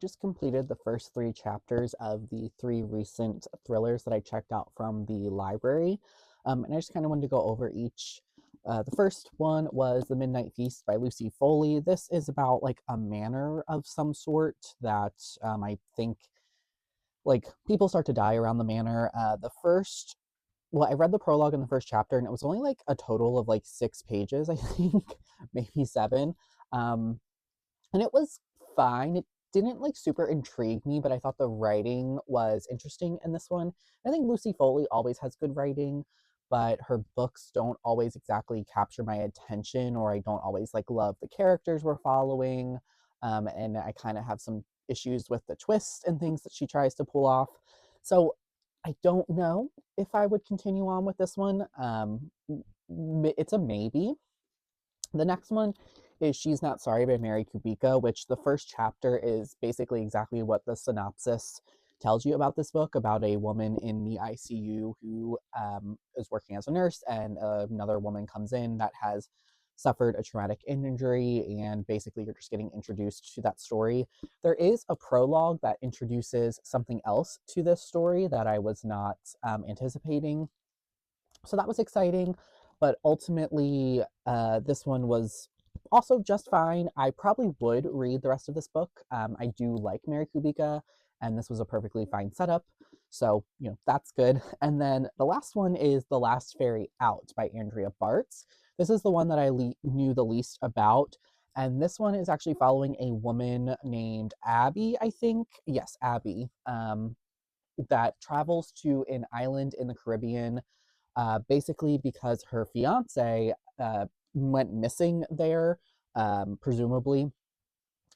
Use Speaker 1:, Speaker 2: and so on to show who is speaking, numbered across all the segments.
Speaker 1: just completed the first three chapters of the three recent thrillers that I checked out from the library. And I just kind of wanted to go over each. The first one was The Midnight Feast by Lucy Foley. This is about like a manor of some sort that I think like people start to die around the manor. I read the prologue in the first chapter, and it was only like a total of like 6 pages, I think, maybe seven. Um, and it was fine. It didn't like super intrigue me, but I thought the writing was interesting in this one. I think Lucy Foley always has good writing, but her books don't always exactly capture my attention, or I don't always like love the characters we're following. And I kind of have some issues with the twist and things that she tries to pull off. So I don't know if I would continue on with this one. It's a maybe. The next one is She's Not Sorry by Mary Kubica, which the first chapter is basically exactly what the synopsis tells you about this book, about a woman in the ICU who is working as a nurse, and another woman comes in that has suffered a traumatic injury, and basically you're just getting introduced to that story. There is a prologue that introduces something else to this story that I was not anticipating, so that was exciting. But ultimately, this one was also just fine. I probably would read the rest of this book. I do like Mary Kubica, and this was a perfectly fine setup. So, that's good. And then the last one is The Last Ferry Out by Andrea Bartz. This is the one that I knew the least about. And this one is actually following a woman named Abby, I think. Yes, Abby, that travels to an island in the Caribbean, basically because her fiance went missing there, presumably.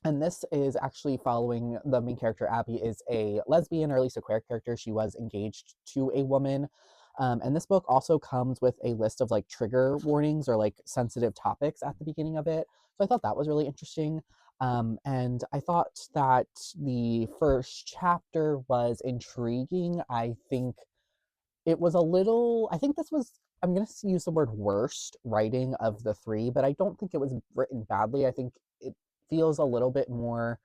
Speaker 1: And this is actually following the main character. Abby is a lesbian, or at least a queer character. She was engaged to a woman. And this book also comes with a list of like trigger warnings or like sensitive topics at the beginning of it. So I thought that was really interesting. And I thought that the first chapter was intriguing. I think it was a little, I think this was, I'm going to use the word worst writing of the three, but I don't think it was written badly. I think it feels a little bit more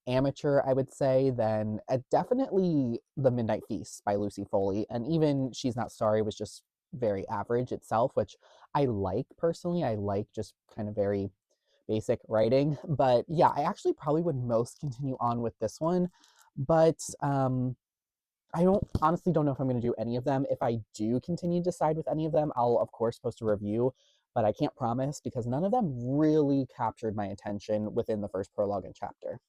Speaker 1: amateur, I would say, than definitely The Midnight Feast by Lucy Foley. And even She's Not Sorry was just very average itself, which I like personally. I like just kind of very basic writing. But yeah, I actually probably would most continue on with this one. But I don't know if I'm going to do any of them. If I do continue to decide with any of them, I'll of course post a review, but I can't promise because none of them really captured my attention within the first prologue and chapter.